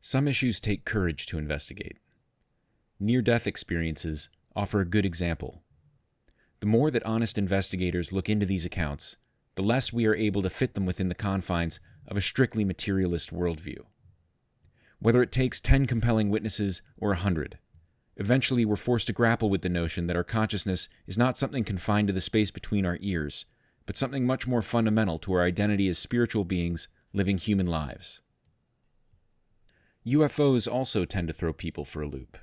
Some issues take courage to investigate. Near-death experiences offer a good example. The more that honest investigators look into these accounts, the less we are able to fit them within the confines of a strictly materialist worldview. Whether it takes 10 compelling witnesses or 100, eventually we're forced to grapple with the notion that our consciousness is not something confined to the space between our ears, but something much more fundamental to our identity as spiritual beings living human lives. UFOs also tend to throw people for a loop.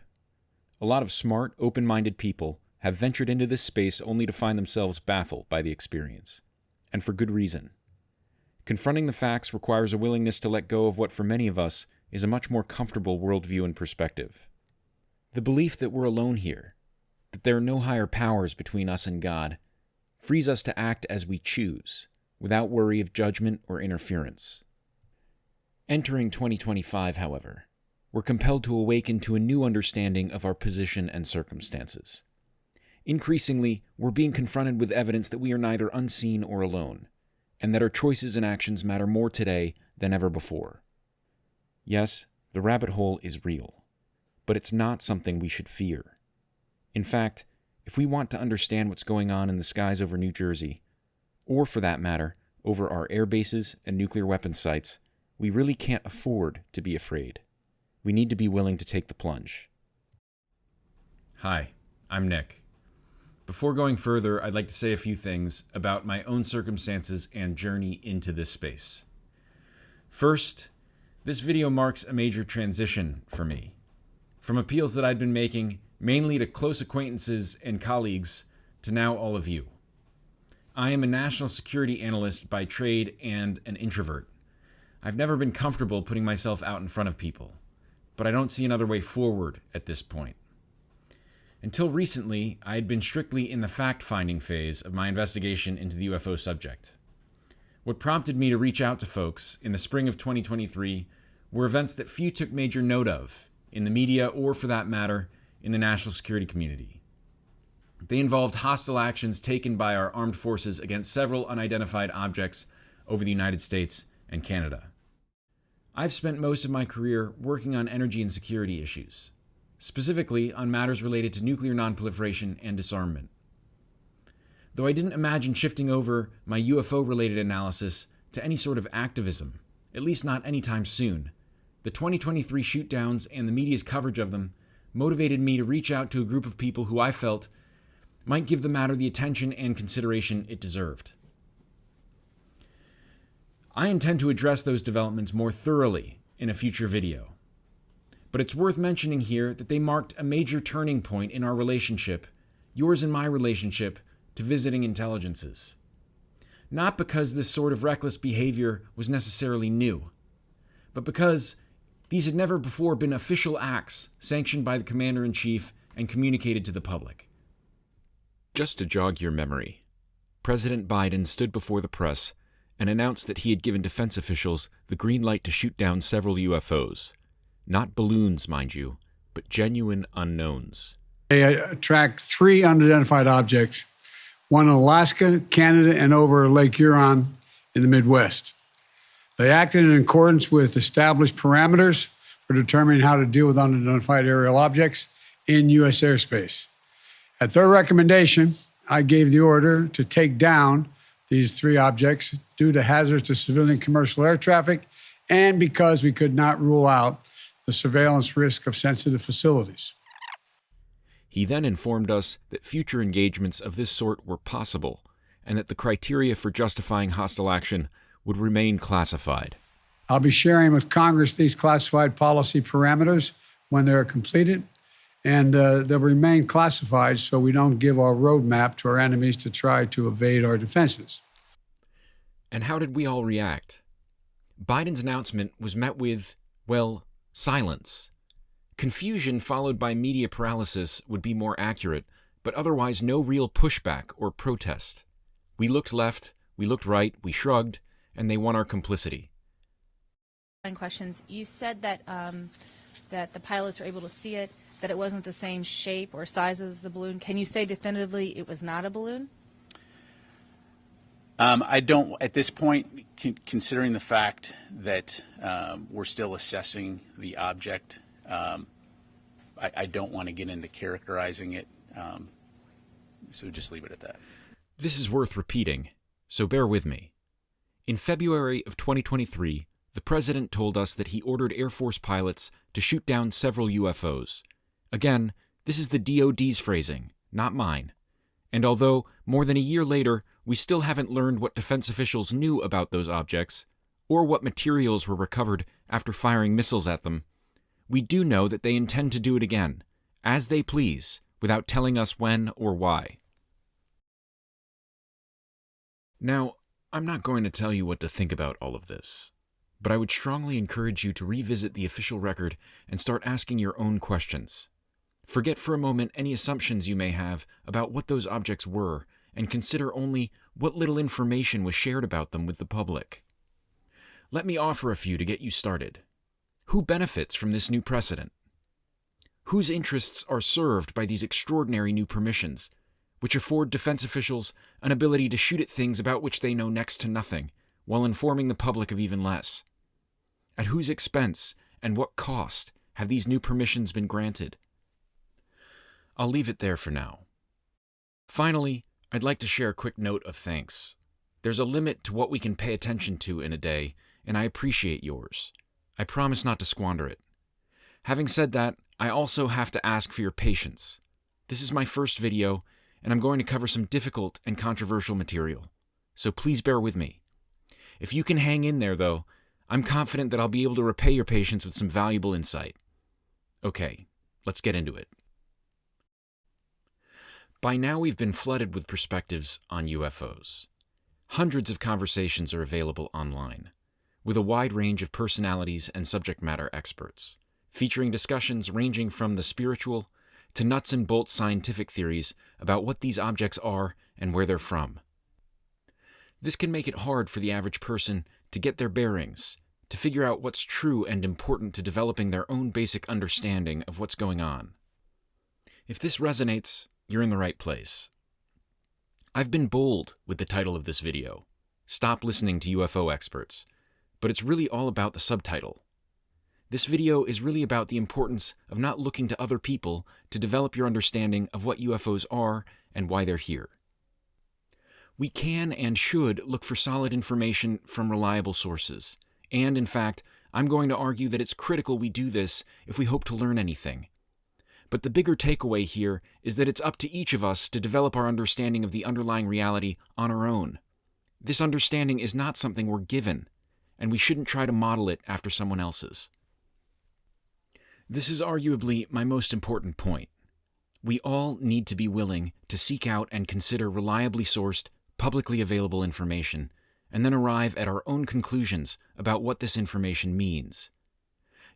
A lot of smart, open-minded people have ventured into this space only to find themselves baffled by the experience, and for good reason. Confronting the facts requires a willingness to let go of what for many of us is a much more comfortable worldview and perspective. The belief that we're alone here, that there are no higher powers between us and God, frees us to act as we choose, without worry of judgment or interference. Entering 2025, however, we're compelled to awaken to a new understanding of our position and circumstances. Increasingly, we're being confronted with evidence that we are neither unseen or alone, and that our choices and actions matter more today than ever before. Yes, the rabbit hole is real, but it's not something we should fear. In fact, if we want to understand what's going on in the skies over New Jersey, or for that matter, over our air bases and nuclear weapons sites, we really can't afford to be afraid. We need to be willing to take the plunge. Hi, I'm Nick. Before going further, I'd like to say a few things about my own circumstances and journey into this space. First, this video marks a major transition for me. From appeals that I'd been making, mainly to close acquaintances and colleagues, to now all of you. I am a national security analyst by trade and an introvert. I've never been comfortable putting myself out in front of people, but I don't see another way forward at this point. Until recently, I had been strictly in the fact-finding phase of my investigation into the UFO subject. What prompted me to reach out to folks in the spring of 2023 were events that few took major note of, in the media or, for that matter, in the national security community. They involved hostile actions taken by our armed forces against several unidentified objects over the United States and Canada. I've spent most of my career working on energy and security issues, specifically on matters related to nuclear nonproliferation and disarmament. Though I didn't imagine shifting over my UFO-related analysis to any sort of activism, at least not anytime soon, the 2023 shootdowns and the media's coverage of them motivated me to reach out to a group of people who I felt might give the matter the attention and consideration it deserved. I intend to address those developments more thoroughly in a future video, but it's worth mentioning here that they marked a major turning point in our relationship, yours and my relationship, to visiting intelligences. Not because this sort of reckless behavior was necessarily new, but because these had never before been official acts sanctioned by the Commander-in-Chief and communicated to the public. Just to jog your memory, President Biden stood before the press and announced that he had given defense officials the green light to shoot down several UFOs. Not balloons, mind you, but genuine unknowns. They tracked 3 unidentified objects, one in Alaska, Canada, and over Lake Huron in the Midwest. They acted in accordance with established parameters for determining how to deal with unidentified aerial objects in U.S. airspace. At their recommendation, I gave the order to take down these 3 objects due to hazards to civilian commercial air traffic and because we could not rule out the surveillance risk of sensitive facilities. He then informed us that future engagements of this sort were possible and that the criteria for justifying hostile action would remain classified. I'll be sharing with Congress these classified policy parameters when they're completed, and they'll remain classified so we don't give our roadmap to our enemies to try to evade our defenses. And how did we all react? Biden's announcement was met with, well, silence. Confusion followed by media paralysis would be more accurate, but otherwise no real pushback or protest. We looked left, we looked right, we shrugged, and they won our complicity. Questions. You said that that the pilots were able to see it, that it wasn't the same shape or size as the balloon. Can you say definitively it was not a balloon? I don't, at this point, considering the fact that we're still assessing the object, I don't want to get into characterizing it, so just leave it at that. This is worth repeating, so bear with me. In February of 2023, the President told us that he ordered Air Force pilots to shoot down several UFOs. Again, this is the DoD's phrasing, not mine. And although, more than a year later, we still haven't learned what defense officials knew about those objects, or what materials were recovered after firing missiles at them, we do know that they intend to do it again, as they please, without telling us when or why. Now, I'm not going to tell you what to think about all of this, but I would strongly encourage you to revisit the official record and start asking your own questions. Forget for a moment any assumptions you may have about what those objects were, and consider only what little information was shared about them with the public. Let me offer a few to get you started. Who benefits from this new precedent? Whose interests are served by these extraordinary new permissions, which afford defense officials an ability to shoot at things about which they know next to nothing, while informing the public of even less? At whose expense and what cost have these new permissions been granted? I'll leave it there for now. Finally, I'd like to share a quick note of thanks. There's a limit to what we can pay attention to in a day, and I appreciate yours. I promise not to squander it. Having said that, I also have to ask for your patience. This is my first video, and I'm going to cover some difficult and controversial material, so please bear with me. If you can hang in there, though, I'm confident that I'll be able to repay your patience with some valuable insight. Okay, let's get into it. By now we've been flooded with perspectives on UFOs. Hundreds of conversations are available online, with a wide range of personalities and subject matter experts, featuring discussions ranging from the spiritual to nuts and bolts scientific theories about what these objects are and where they're from. This can make it hard for the average person to get their bearings, to figure out what's true and important to developing their own basic understanding of what's going on. If this resonates, you're in the right place. I've been bold with the title of this video, Stop Listening to UFO Experts, but it's really all about the subtitle. This video is really about the importance of not looking to other people to develop your understanding of what UFOs are and why they're here. We can and should look for solid information from reliable sources, and in fact, I'm going to argue that it's critical we do this if we hope to learn anything. But the bigger takeaway here is that it's up to each of us to develop our understanding of the underlying reality on our own. This understanding is not something we're given, and we shouldn't try to model it after someone else's. This is arguably my most important point. We all need to be willing to seek out and consider reliably sourced, publicly available information, and then arrive at our own conclusions about what this information means.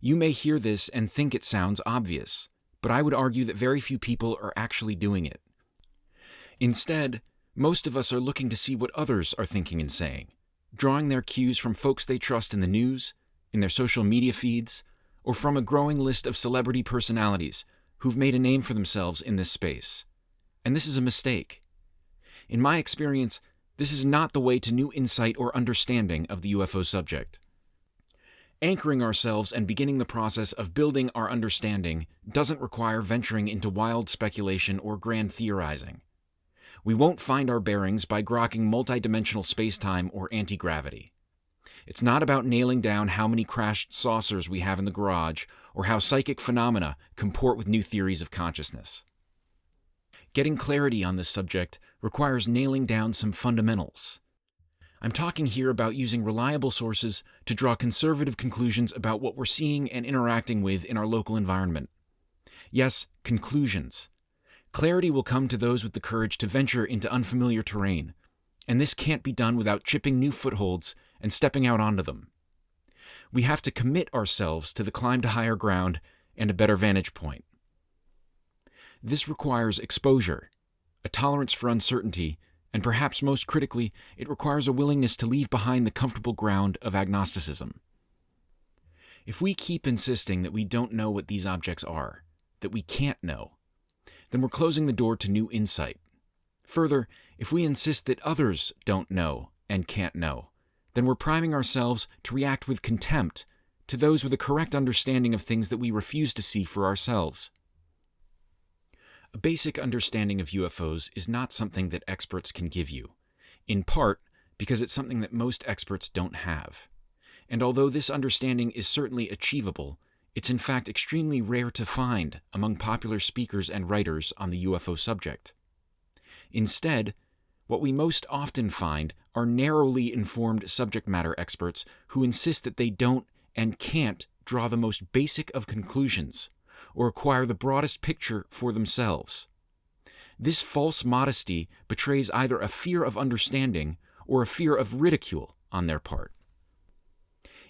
You may hear this and think it sounds obvious, but I would argue that very few people are actually doing it. Instead, most of us are looking to see what others are thinking and saying, drawing their cues from folks they trust in the news, in their social media feeds, or from a growing list of celebrity personalities who've made a name for themselves in this space. And this is a mistake. In my experience, this is not the way to new insight or understanding of the UFO subject. Anchoring ourselves and beginning the process of building our understanding doesn't require venturing into wild speculation or grand theorizing. We won't find our bearings by grokking multidimensional space-time or anti-gravity. It's not about nailing down how many crashed saucers we have in the garage or how psychic phenomena comport with new theories of consciousness. Getting clarity on this subject requires nailing down some fundamentals. I'm talking here about using reliable sources to draw conservative conclusions about what we're seeing and interacting with in our local environment. Yes, conclusions. Clarity will come to those with the courage to venture into unfamiliar terrain, and this can't be done without chipping new footholds and stepping out onto them. We have to commit ourselves to the climb to higher ground and a better vantage point. This requires exposure, a tolerance for uncertainty, and perhaps most critically, it requires a willingness to leave behind the comfortable ground of agnosticism. If we keep insisting that we don't know what these objects are, that we can't know, then we're closing the door to new insight. Further, if we insist that others don't know and can't know, then we're priming ourselves to react with contempt to those with a correct understanding of things that we refuse to see for ourselves. A basic understanding of UFOs is not something that experts can give you, in part because it's something that most experts don't have. And although this understanding is certainly achievable, it's in fact extremely rare to find among popular speakers and writers on the UFO subject. Instead, what we most often find are narrowly informed subject matter experts who insist that they don't and can't draw the most basic of conclusions or acquire the broadest picture for themselves. This false modesty betrays either a fear of understanding or a fear of ridicule on their part.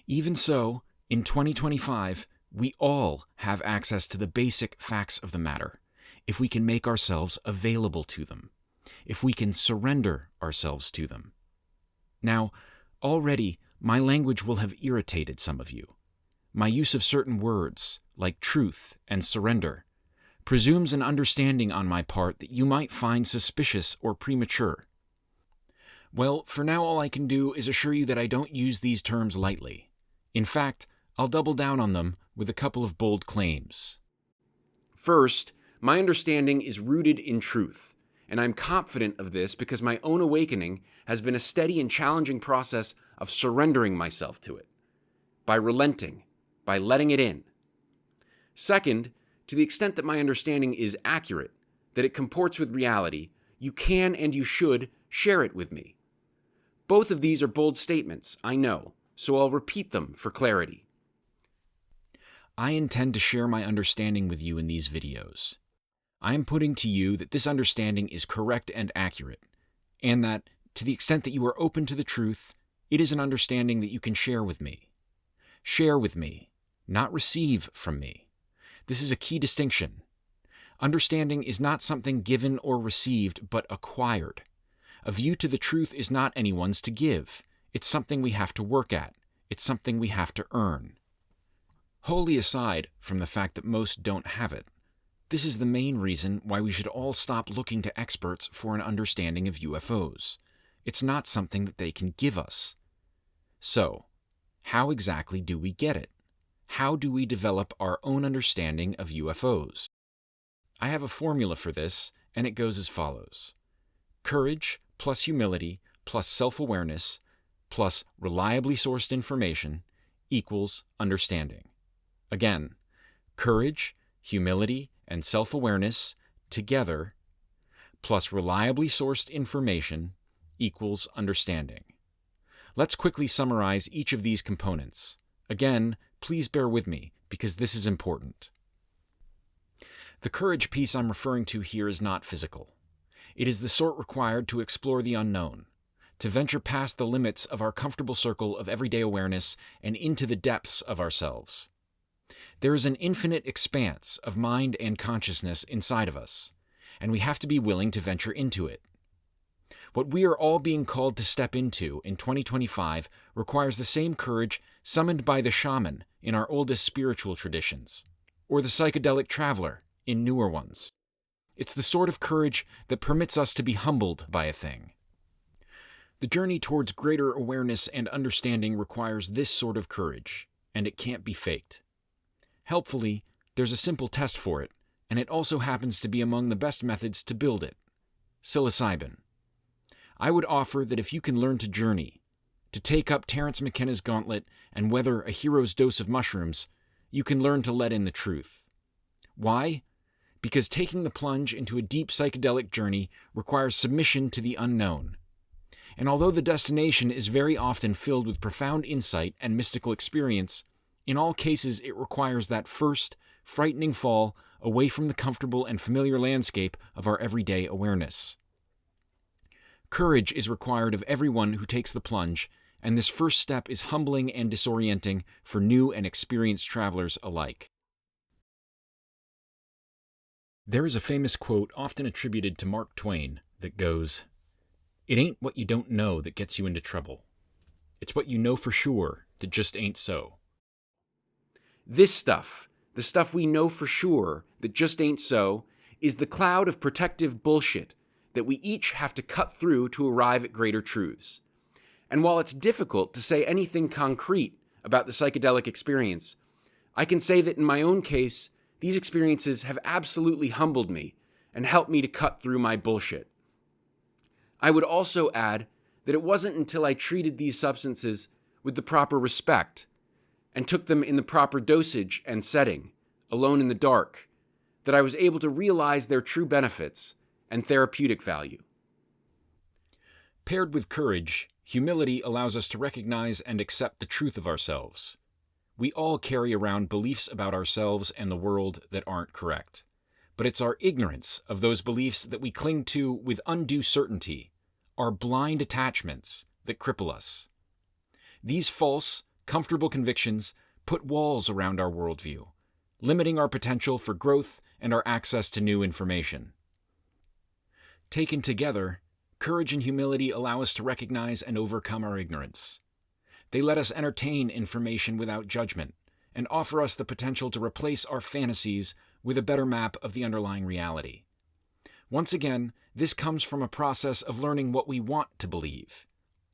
Even so, in 2025, we all have access to the basic facts of the matter if we can make ourselves available to them, if we can surrender ourselves to them. Now, already my language will have irritated some of you. My use of certain words, like truth and surrender, presumes an understanding on my part that you might find suspicious or premature. Well, for now all I can do is assure you that I don't use these terms lightly. In fact, I'll double down on them with a couple of bold claims. First, my understanding is rooted in truth, and I'm confident of this because my own awakening has been a steady and challenging process of surrendering myself to it, by relenting, by letting it in. Second, to the extent that my understanding is accurate, that it comports with reality, you can and you should share it with me. Both of these are bold statements, I know, so I'll repeat them for clarity. I intend to share my understanding with you in these videos. I am putting to you that this understanding is correct and accurate, and that, to the extent that you are open to the truth, it is an understanding that you can share with me. Share with me, not receive from me. This is a key distinction. Understanding is not something given or received, but acquired. A view to the truth is not anyone's to give. It's something we have to work at. It's something we have to earn. Wholly aside from the fact that most don't have it, this is the main reason why we should all stop looking to experts for an understanding of UFOs. It's not something that they can give us. So, how exactly do we get it? How do we develop our own understanding of UFOs? I have a formula for this, and it goes as follows. Courage plus humility plus self-awareness plus reliably sourced information equals understanding. Again, courage, humility, and self-awareness together plus reliably sourced information equals understanding. Let's quickly summarize each of these components. Again, please bear with me because this is important. The courage piece I'm referring to here is not physical. It is the sort required to explore the unknown, to venture past the limits of our comfortable circle of everyday awareness and into the depths of ourselves. There is an infinite expanse of mind and consciousness inside of us, and we have to be willing to venture into it. What we are all being called to step into in 2025 requires the same courage summoned by the shaman in our oldest spiritual traditions, or the psychedelic traveler in newer ones. It's the sort of courage that permits us to be humbled by a thing. The journey towards greater awareness and understanding requires this sort of courage, and it can't be faked. Helpfully, there's a simple test for it, and it also happens to be among the best methods to build it: psilocybin. I would offer that if you can learn to journey, to take up Terence McKenna's gauntlet and weather a hero's dose of mushrooms, you can learn to let in the truth. Why? Because taking the plunge into a deep psychedelic journey requires submission to the unknown. And although the destination is very often filled with profound insight and mystical experience, in all cases it requires that first, frightening fall away from the comfortable and familiar landscape of our everyday awareness. Courage is required of everyone who takes the plunge, and this first step is humbling and disorienting for new and experienced travelers alike. There is a famous quote often attributed to Mark Twain that goes, "It ain't what you don't know that gets you into trouble. It's what you know for sure that just ain't so." This stuff, the stuff we know for sure that just ain't so, is the cloud of protective bullshit that we each have to cut through to arrive at greater truths. And while it's difficult to say anything concrete about the psychedelic experience, I can say that in my own case, these experiences have absolutely humbled me and helped me to cut through my bullshit. I would also add that it wasn't until I treated these substances with the proper respect and took them in the proper dosage and setting, alone in the dark, that I was able to realize their true benefits and therapeutic value. Paired with courage, humility allows us to recognize and accept the truth of ourselves. We all carry around beliefs about ourselves and the world that aren't correct. But it's our ignorance of those beliefs that we cling to with undue certainty, our blind attachments that cripple us. These false, comfortable convictions put walls around our worldview, limiting our potential for growth and our access to new information. Taken together, courage and humility allow us to recognize and overcome our ignorance. They let us entertain information without judgment and offer us the potential to replace our fantasies with a better map of the underlying reality. Once again, this comes from a process of learning what we want to believe,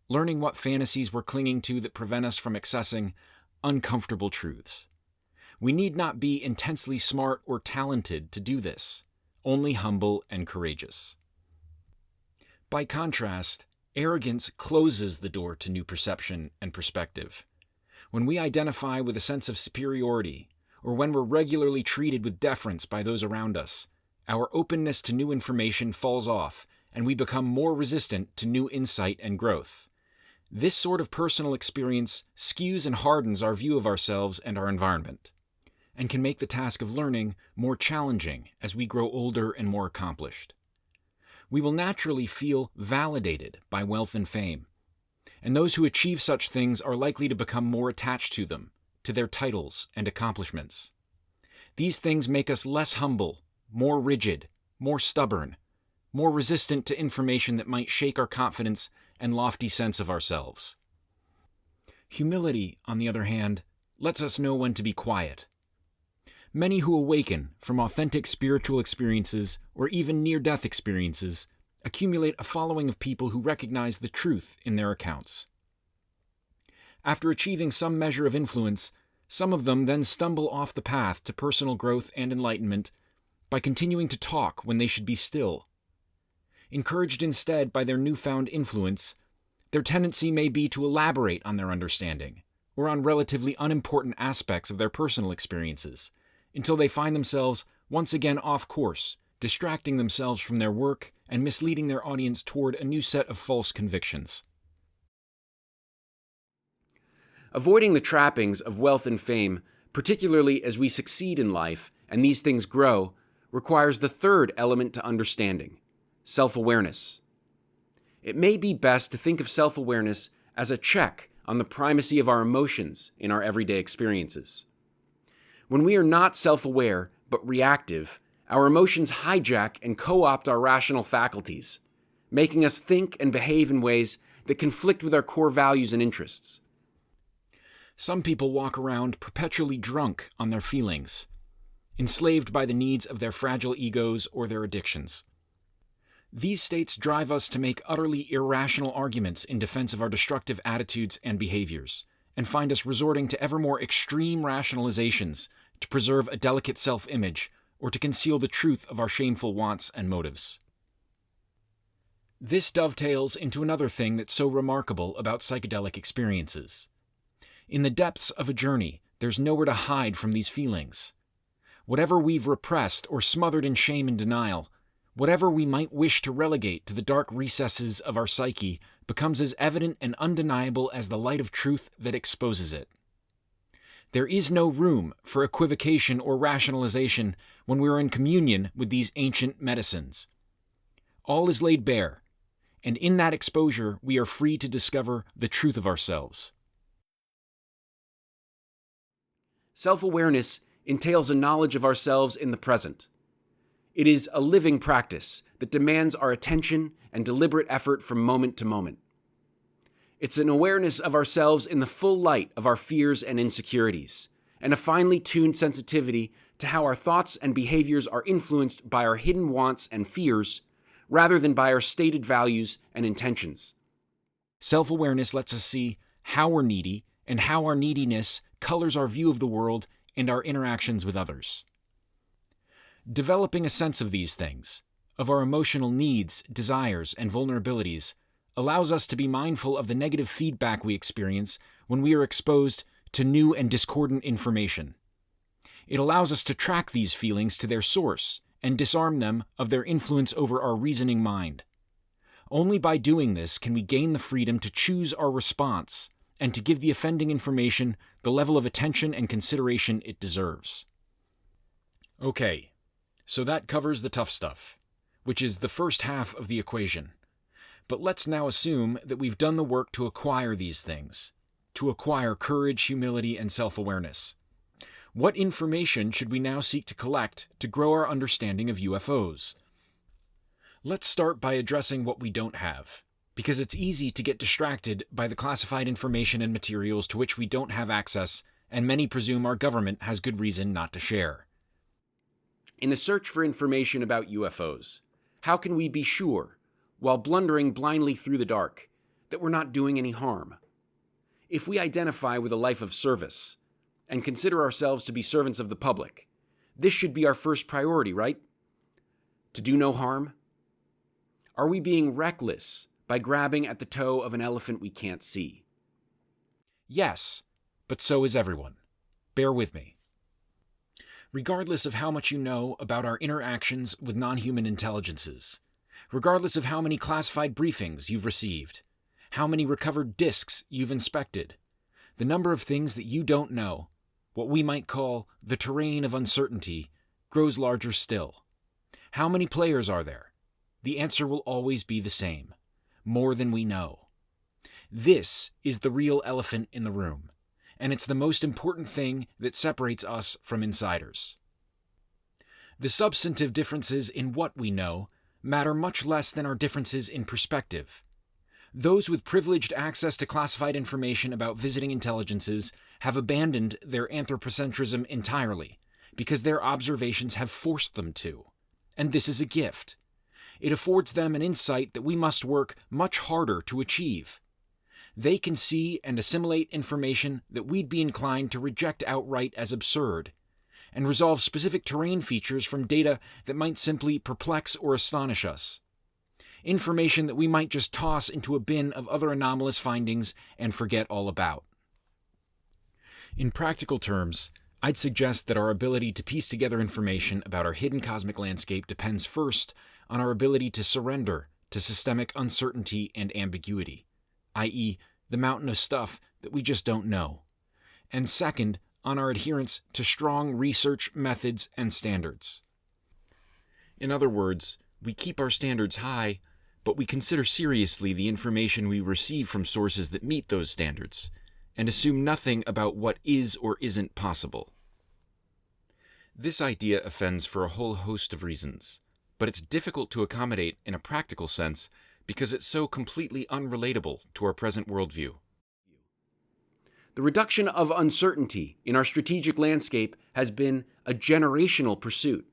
learning what fantasies we're clinging to that prevent us from accessing uncomfortable truths. We need not be intensely smart or talented to do this, only humble and courageous. By contrast, arrogance closes the door to new perception and perspective. When we identify with a sense of superiority, or when we're regularly treated with deference by those around us, our openness to new information falls off, and we become more resistant to new insight and growth. This sort of personal experience skews and hardens our view of ourselves and our environment, and can make the task of learning more challenging as we grow older and more accomplished. We will naturally feel validated by wealth and fame, and those who achieve such things are likely to become more attached to them, to their titles and accomplishments. These things make us less humble, more rigid, more stubborn, more resistant to information that might shake our confidence and lofty sense of ourselves. Humility, on the other hand, lets us know when to be quiet. Many who awaken from authentic spiritual experiences or even near-death experiences accumulate a following of people who recognize the truth in their accounts. After achieving some measure of influence, some of them then stumble off the path to personal growth and enlightenment by continuing to talk when they should be still. Encouraged instead by their newfound influence, their tendency may be to elaborate on their understanding or on relatively unimportant aspects of their personal experiences, until they find themselves once again off course, distracting themselves from their work and misleading their audience toward a new set of false convictions. Avoiding the trappings of wealth and fame, particularly as we succeed in life and these things grow, requires the third element to understanding: self-awareness. It may be best to think of self-awareness as a check on the primacy of our emotions in our everyday experiences. When we are not self-aware, but reactive, our emotions hijack and co-opt our rational faculties, making us think and behave in ways that conflict with our core values and interests. Some people walk around perpetually drunk on their feelings, enslaved by the needs of their fragile egos or their addictions. These states drive us to make utterly irrational arguments in defense of our destructive attitudes and behaviors, and find us resorting to ever more extreme rationalizations to preserve a delicate self-image or to conceal the truth of our shameful wants and motives. This dovetails into another thing that's so remarkable about psychedelic experiences. In the depths of a journey, there's nowhere to hide from these feelings. Whatever we've repressed or smothered in shame and denial, whatever we might wish to relegate to the dark recesses of our psyche, becomes as evident and undeniable as the light of truth that exposes it. There is no room for equivocation or rationalization when we are in communion with these ancient medicines. All is laid bare, and in that exposure we are free to discover the truth of ourselves. Self-awareness entails a knowledge of ourselves in the present. It is a living practice that demands our attention and deliberate effort from moment to moment. It's an awareness of ourselves in the full light of our fears and insecurities, and a finely tuned sensitivity to how our thoughts and behaviors are influenced by our hidden wants and fears, rather than by our stated values and intentions. Self-awareness lets us see how we're needy and how our neediness colors our view of the world and our interactions with others. Developing a sense of these things, of our emotional needs, desires, and vulnerabilities, allows us to be mindful of the negative feedback we experience when we are exposed to new and discordant information. It allows us to track these feelings to their source and disarm them of their influence over our reasoning mind. Only by doing this can we gain the freedom to choose our response and to give the offending information the level of attention and consideration it deserves. Okay, so that covers the tough stuff, which is the first half of the equation. But let's now assume that we've done the work to acquire these things, to acquire courage, humility, and self-awareness. What information should we now seek to collect to grow our understanding of UFOs? Let's start by addressing what we don't have, because it's easy to get distracted by the classified information and materials to which we don't have access, and many presume our government has good reason not to share. In the search for information about UFOs, how can we be sure, while blundering blindly through the dark, that we're not doing any harm? If we identify with a life of service and consider ourselves to be servants of the public, this should be our first priority, right? To do no harm? Are we being reckless by grabbing at the toe of an elephant we can't see? Yes, but so is everyone. Bear with me. Regardless of how much you know about our interactions with non-human intelligences, regardless of how many classified briefings you've received, how many recovered disks you've inspected, the number of things that you don't know, what we might call the terrain of uncertainty, grows larger still. How many players are there? The answer will always be the same: more than we know. This is the real elephant in the room, and it's the most important thing that separates us from insiders. The substantive differences in what we know matter much less than our differences in perspective. Those with privileged access to classified information about visiting intelligences have abandoned their anthropocentrism entirely because their observations have forced them to. And this is a gift. It affords them an insight that we must work much harder to achieve. They can see and assimilate information that we'd be inclined to reject outright as absurd, and resolve specific terrain features from data that might simply perplex or astonish us. Information that we might just toss into a bin of other anomalous findings and forget all about. In practical terms, I'd suggest that our ability to piece together information about our hidden cosmic landscape depends first on our ability to surrender to systemic uncertainty and ambiguity, i.e., the mountain of stuff that we just don't know, and second, on our adherence to strong research methods and standards. In other words, we keep our standards high, but we consider seriously the information we receive from sources that meet those standards, and assume nothing about what is or isn't possible. This idea offends for a whole host of reasons, but it's difficult to accommodate in a practical sense because it's so completely unrelatable to our present worldview. The reduction of uncertainty in our strategic landscape has been a generational pursuit,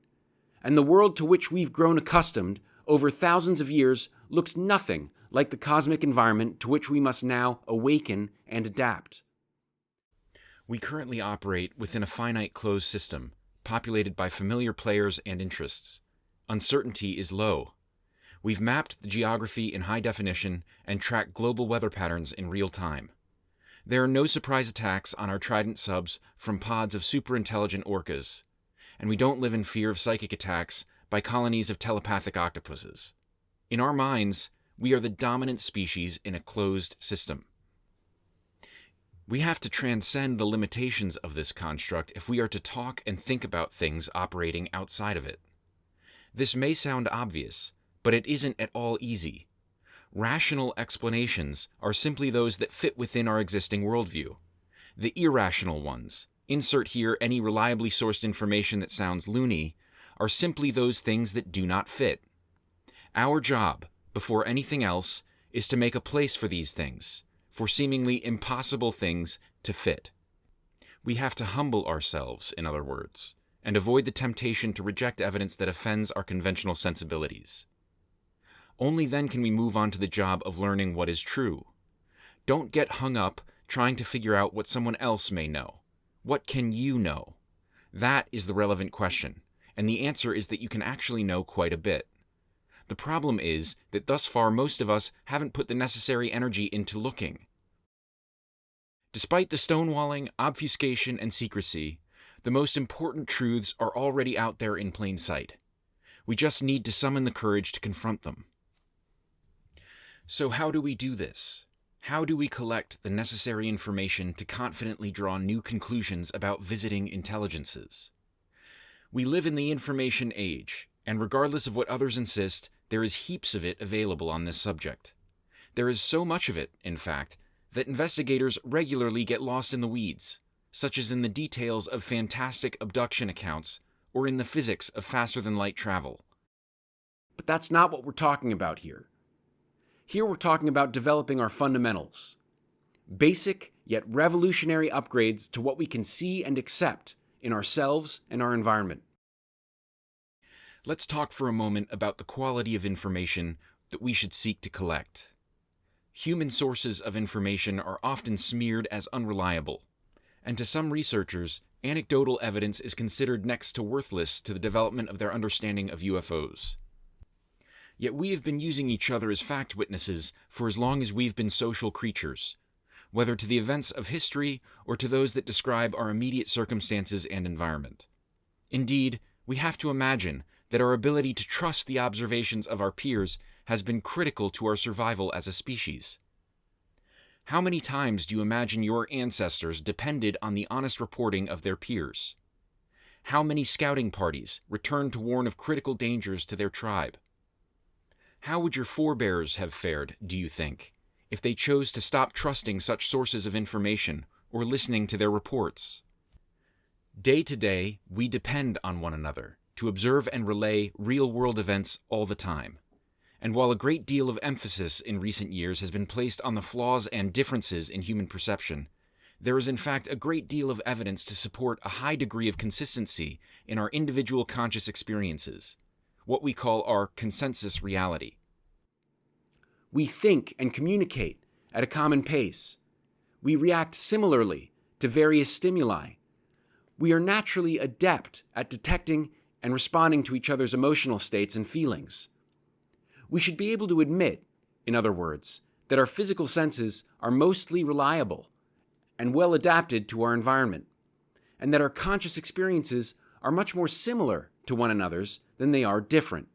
and the world to which we've grown accustomed over thousands of years looks nothing like the cosmic environment to which we must now awaken and adapt. We currently operate within a finite closed system, populated by familiar players and interests. Uncertainty is low. We've mapped the geography in high definition and tracked global weather patterns in real time. There are no surprise attacks on our Trident subs from pods of superintelligent orcas, and we don't live in fear of psychic attacks by colonies of telepathic octopuses. In our minds, we are the dominant species in a closed system. We have to transcend the limitations of this construct if we are to talk and think about things operating outside of it. This may sound obvious, but it isn't at all easy. Rational explanations are simply those that fit within our existing worldview. The irrational ones, insert here any reliably sourced information that sounds loony, are simply those things that do not fit. Our job, before anything else, is to make a place for these things, for seemingly impossible things to fit. We have to humble ourselves, in other words, and avoid the temptation to reject evidence that offends our conventional sensibilities. Only then can we move on to the job of learning what is true, Don't get hung up trying to figure out what someone else may know. What can you know? That is the relevant question, and the answer is that you can actually know quite a bit. The problem is that thus far most of us haven't put the necessary energy into looking. Despite the stonewalling, obfuscation, and secrecy, the most important truths are already out there in plain sight. We just need to summon the courage to confront them. So how do we do this? How do we collect the necessary information to confidently draw new conclusions about visiting intelligences? We live in the information age, and regardless of what others insist, there is heaps of it available on this subject. There is so much of it, in fact, that investigators regularly get lost in the weeds, such as in the details of fantastic abduction accounts or in the physics of faster-than-light travel. But that's not what we're talking about here. Here we're talking about developing our fundamentals. Basic yet revolutionary upgrades to what we can see and accept in ourselves and our environment. Let's talk for a moment about the quality of information that we should seek to collect. Human sources of information are often smeared as unreliable, and to some researchers, anecdotal evidence is considered next to worthless to the development of their understanding of UFOs. Yet we have been using each other as fact witnesses for as long as we've been social creatures, whether to the events of history or to those that describe our immediate circumstances and environment. Indeed, we have to imagine that our ability to trust the observations of our peers has been critical to our survival as a species. How many times do you imagine your ancestors depended on the honest reporting of their peers? How many scouting parties returned to warn of critical dangers to their tribe? How would your forebears have fared, do you think, if they chose to stop trusting such sources of information or listening to their reports? Day to day, we depend on one another to observe and relay real-world events all the time. And while a great deal of emphasis in recent years has been placed on the flaws and differences in human perception, there is in fact a great deal of evidence to support a high degree of consistency in our individual conscious experiences, what we call our consensus reality. We think and communicate at a common pace. We react similarly to various stimuli. We are naturally adept at detecting and responding to each other's emotional states and feelings. We should be able to admit, in other words, that our physical senses are mostly reliable and well adapted to our environment, and that our conscious experiences are much more similar to one another's than they are different.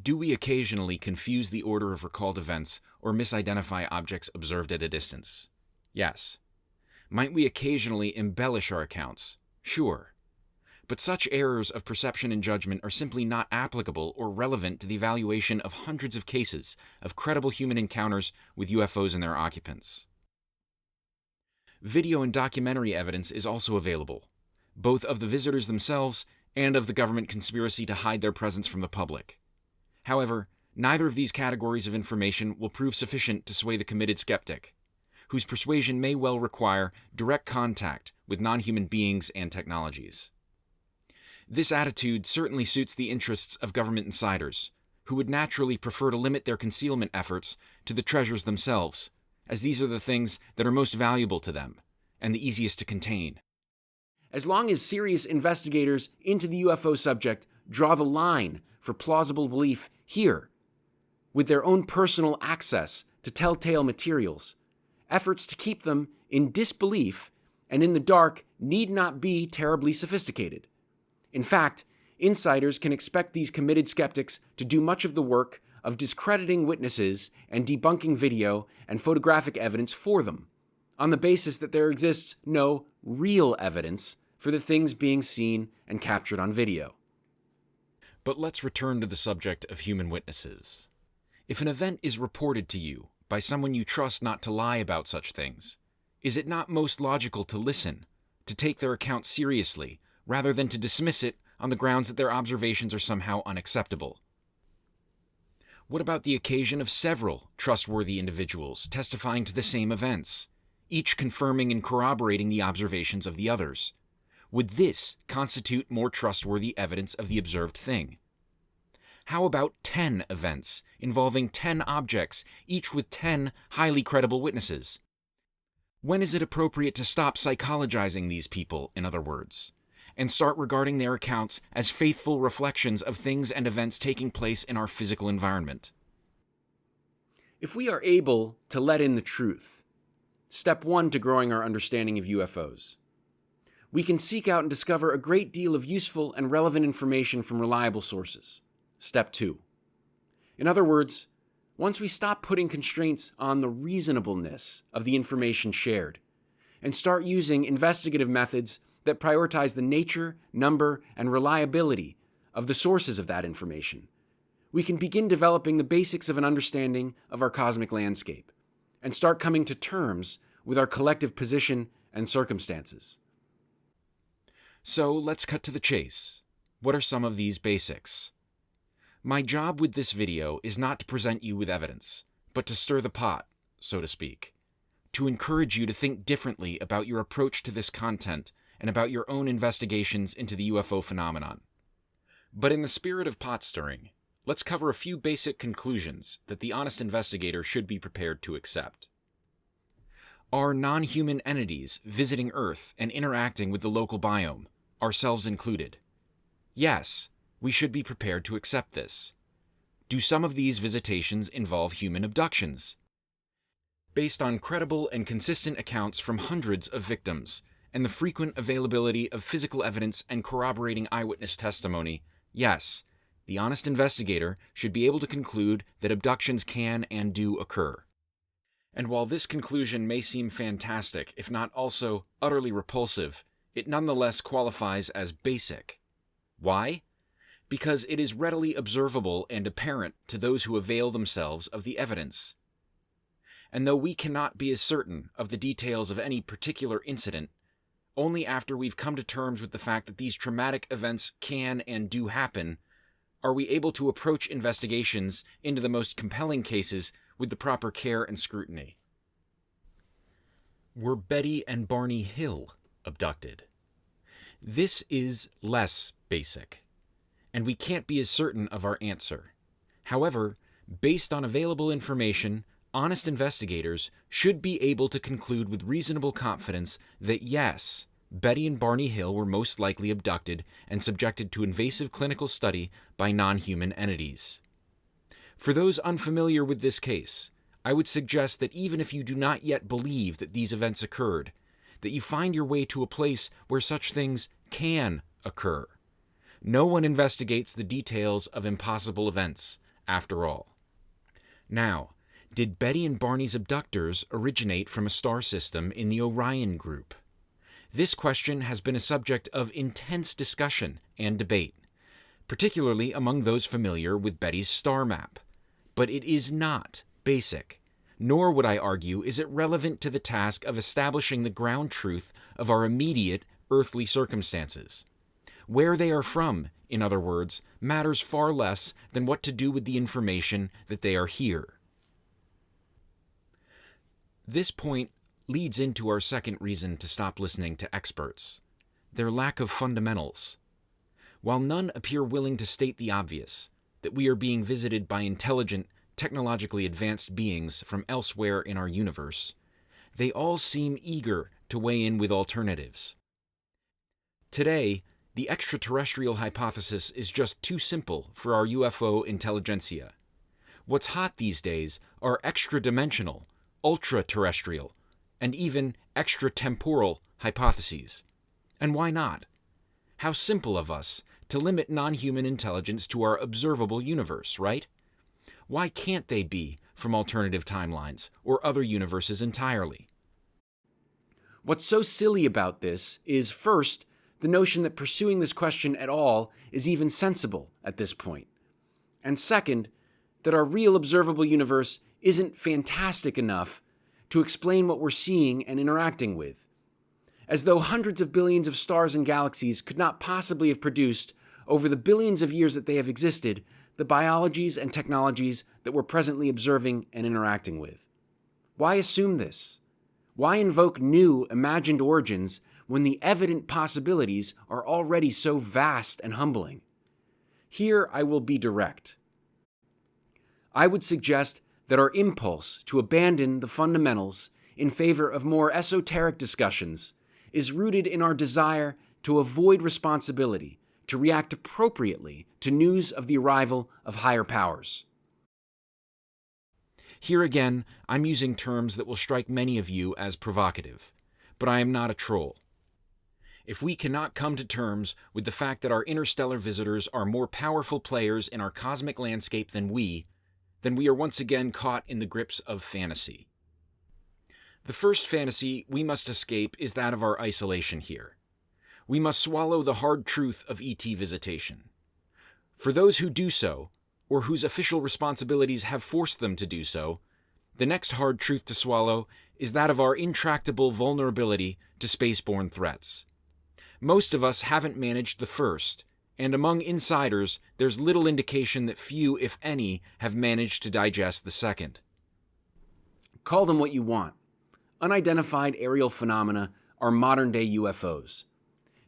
Do we occasionally confuse the order of recalled events or misidentify objects observed at a distance? Yes. Might we occasionally embellish our accounts? Sure. But such errors of perception and judgment are simply not applicable or relevant to the evaluation of hundreds of cases of credible human encounters with UFOs and their occupants. Video and documentary evidence is also available, both of the visitors themselves and of the government conspiracy to hide their presence from the public. However, neither of these categories of information will prove sufficient to sway the committed skeptic, whose persuasion may well require direct contact with non-human beings and technologies. This attitude certainly suits the interests of government insiders, who would naturally prefer to limit their concealment efforts to the treasures themselves, as these are the things that are most valuable to them and the easiest to contain. As long as serious investigators into the UFO subject draw the line for plausible belief here, with their own personal access to telltale materials, efforts to keep them in disbelief and in the dark need not be terribly sophisticated. In fact, insiders can expect these committed skeptics to do much of the work of discrediting witnesses and debunking video and photographic evidence for them, on the basis that there exists no real evidence for the things being seen and captured on video. But let's return to the subject of human witnesses. If an event is reported to you by someone you trust not to lie about such things, is it not most logical to listen, to take their account seriously, rather than to dismiss it on the grounds that their observations are somehow unacceptable? What about the occasion of several trustworthy individuals testifying to the same events, each confirming and corroborating the observations of the others? Would this constitute more trustworthy evidence of the observed thing? How about 10 events involving 10 objects, each with 10 highly credible witnesses? When is it appropriate to stop psychologizing these people, in other words, and start regarding their accounts as faithful reflections of things and events taking place in our physical environment? If we are able to let in the truth, step one to growing our understanding of UFOs, we can seek out and discover a great deal of useful and relevant information from reliable sources. Step two. In other words, once we stop putting constraints on the reasonableness of the information shared and start using investigative methods that prioritize the nature, number, and reliability of the sources of that information, we can begin developing the basics of an understanding of our cosmic landscape and start coming to terms with our collective position and circumstances. So let's cut to the chase. What are some of these basics? My job with this video is not to present you with evidence, but to stir the pot, so to speak, to encourage you to think differently about your approach to this content and about your own investigations into the UFO phenomenon. But in the spirit of pot stirring, let's cover a few basic conclusions that the honest investigator should be prepared to accept. Are non-human entities visiting Earth and interacting with the local biome, ourselves included? Yes, we should be prepared to accept this. Do some of these visitations involve human abductions? Based on credible and consistent accounts from hundreds of victims and the frequent availability of physical evidence and corroborating eyewitness testimony, yes, the honest investigator should be able to conclude that abductions can and do occur. And while this conclusion may seem fantastic, if not also utterly repulsive, it nonetheless qualifies as basic. Why? Because it is readily observable and apparent to those who avail themselves of the evidence. And though we cannot be as certain of the details of any particular incident, only after we've come to terms with the fact that these traumatic events can and do happen, are we able to approach investigations into the most compelling cases with the proper care and scrutiny. Were Betty and Barney Hill abducted? This is less basic, and we can't be as certain of our answer. However, based on available information, honest investigators should be able to conclude with reasonable confidence that yes, Betty and Barney Hill were most likely abducted and subjected to invasive clinical study by non-human entities. For those unfamiliar with this case, I would suggest that even if you do not yet believe that these events occurred, that you find your way to a place where such things can occur. No one investigates the details of impossible events, after all. Now, did Betty and Barney's abductors originate from a star system in the Orion group? This question has been a subject of intense discussion and debate, particularly among those familiar with Betty's star map. But it is not basic, nor would I argue is it relevant to the task of establishing the ground truth of our immediate earthly circumstances. Where they are from, in other words, matters far less than what to do with the information that they are here. This point leads into our second reason to stop listening to experts: their lack of fundamentals. While none appear willing to state the obvious, that we are being visited by intelligent, technologically advanced beings from elsewhere in our universe, they all seem eager to weigh in with alternatives. Today, the extraterrestrial hypothesis is just too simple for our UFO intelligentsia. What's hot these days are extra-dimensional, ultra-terrestrial, and even extratemporal hypotheses. And why not? How simple of us to limit non-human intelligence to our observable universe, right? Why can't they be from alternative timelines or other universes entirely? What's so silly about this is, first, the notion that pursuing this question at all is even sensible at this point. And second, that our real observable universe isn't fantastic enough to explain what we're seeing and interacting with. As though hundreds of billions of stars and galaxies could not possibly have produced, over the billions of years that they have existed, the biologies and technologies that we're presently observing and interacting with. Why assume this? Why invoke new, imagined origins when the evident possibilities are already so vast and humbling? Here I will be direct. I would suggest that our impulse to abandon the fundamentals in favor of more esoteric discussions is rooted in our desire to avoid responsibility, to react appropriately to news of the arrival of higher powers. Here again, I'm using terms that will strike many of you as provocative, but I am not a troll. If we cannot come to terms with the fact that our interstellar visitors are more powerful players in our cosmic landscape than we, then we are once again caught in the grips of fantasy. The first fantasy we must escape is that of our isolation here. We must swallow the hard truth of ET visitation. For those who do so, or whose official responsibilities have forced them to do so, the next hard truth to swallow is that of our intractable vulnerability to spaceborne threats. Most of us haven't managed the first, and among insiders, there's little indication that few, if any, have managed to digest the second. Call them what you want. Unidentified aerial phenomena are modern-day UFOs.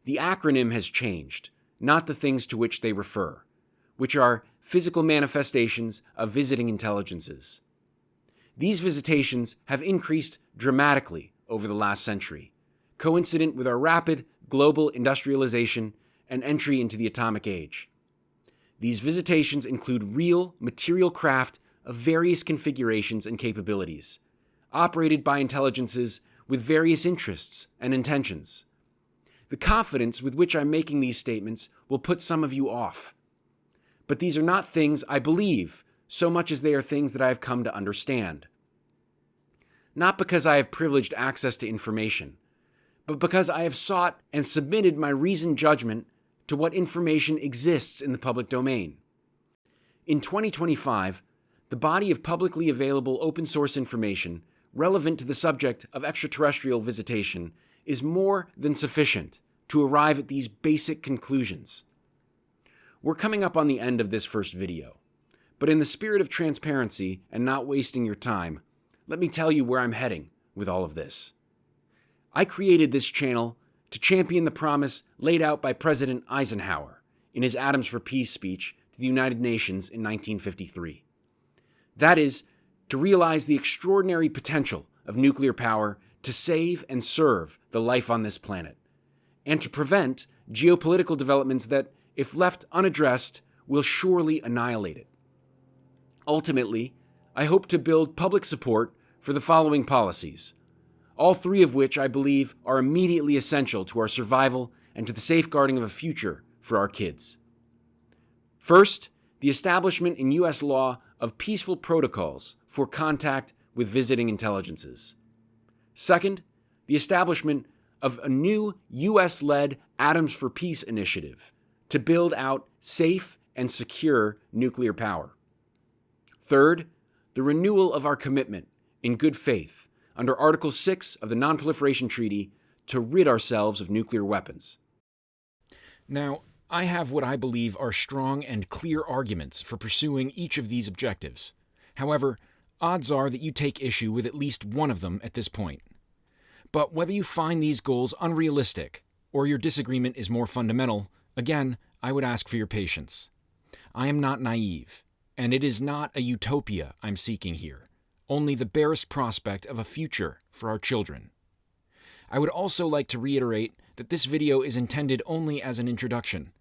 The acronym has changed, not the things to which they refer, which are physical manifestations of visiting intelligences. These visitations have increased dramatically over the last century, coincident with our rapid global industrialization and entry into the atomic age. These visitations include real, material craft of various configurations and capabilities, operated by intelligences with various interests and intentions. The confidence with which I'm making these statements will put some of you off. But these are not things I believe so much as they are things that I have come to understand. Not because I have privileged access to information, but because I have sought and submitted my reasoned judgment to what information exists in the public domain. In 2025, the body of publicly available open source information relevant to the subject of extraterrestrial visitation is more than sufficient to arrive at these basic conclusions. We're coming up on the end of this first video, but in the spirit of transparency and not wasting your time, let me tell you where I'm heading with all of this. I created this channel to champion the promise laid out by President Eisenhower in his Atoms for Peace speech to the United Nations in 1953. That is, to realize the extraordinary potential of nuclear power to save and serve the life on this planet, and to prevent geopolitical developments that, if left unaddressed, will surely annihilate it. Ultimately, I hope to build public support for the following policies, all three of which I believe are immediately essential to our survival and to the safeguarding of a future for our kids. First, the establishment in U.S. law of peaceful protocols for contact with visiting intelligences. Second, the establishment of a new U.S.-led Atoms for Peace initiative to build out safe and secure nuclear power. Third, the renewal of our commitment in good faith under Article 6 of the Non-Proliferation Treaty to rid ourselves of nuclear weapons. Now, I have what I believe are strong and clear arguments for pursuing each of these objectives. However, odds are that you take issue with at least one of them at this point. But whether you find these goals unrealistic or your disagreement is more fundamental, again, I would ask for your patience. I am not naive, and it is not a utopia I'm seeking here, only the barest prospect of a future for our children. I would also like to reiterate that this video is intended only as an introduction.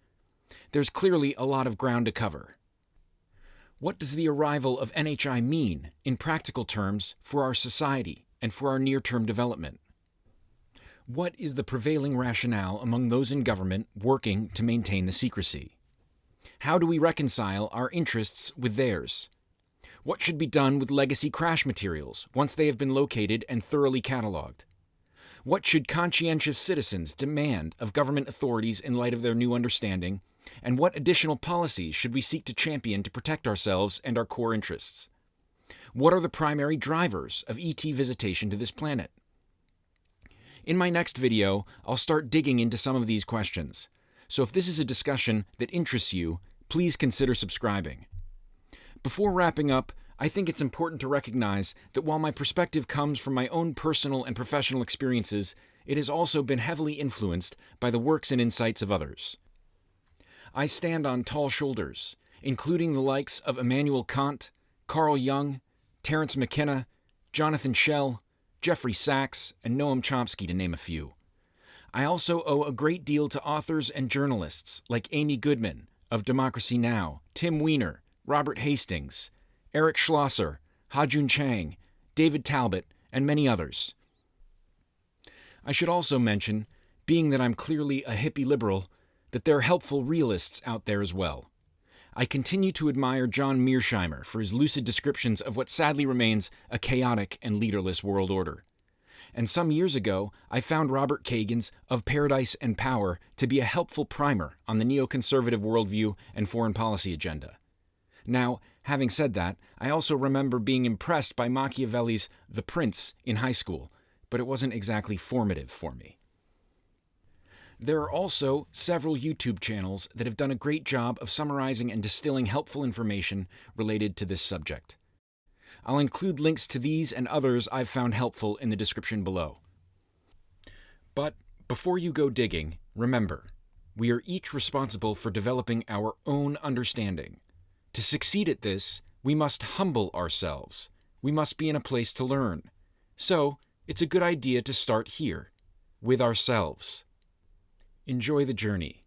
There's clearly a lot of ground to cover. What does the arrival of NHI mean, in practical terms, for our society and for our near-term development? What is the prevailing rationale among those in government working to maintain the secrecy? How do we reconcile our interests with theirs? What should be done with legacy crash materials once they have been located and thoroughly cataloged? What should conscientious citizens demand of government authorities in light of their new understanding? And what additional policies should we seek to champion to protect ourselves and our core interests? What are the primary drivers of ET visitation to this planet? In my next video, I'll start digging into some of these questions. So if this is a discussion that interests you, please consider subscribing. Before wrapping up, I think it's important to recognize that while my perspective comes from my own personal and professional experiences, it has also been heavily influenced by the works and insights of others. I stand on tall shoulders, including the likes of Immanuel Kant, Carl Jung, Terence McKenna, Jonathan Schell, Jeffrey Sachs, and Noam Chomsky, to name a few. I also owe a great deal to authors and journalists like Amy Goodman of Democracy Now!, Tim Weiner, Robert Hastings, Eric Schlosser, Ha-Jun Chang, David Talbot, and many others. I should also mention, being that I'm clearly a hippie liberal, that there are helpful realists out there as well. I continue to admire John Mearsheimer for his lucid descriptions of what sadly remains a chaotic and leaderless world order. And some years ago, I found Robert Kagan's Of Paradise and Power to be a helpful primer on the neoconservative worldview and foreign policy agenda. Now, having said that, I also remember being impressed by Machiavelli's The Prince in high school, but it wasn't exactly formative for me. There are also several YouTube channels that have done a great job of summarizing and distilling helpful information related to this subject. I'll include links to these and others I've found helpful in the description below. But before you go digging, remember, we are each responsible for developing our own understanding. To succeed at this, we must humble ourselves. We must be in a place to learn. So, it's a good idea to start here, with ourselves. Enjoy the journey.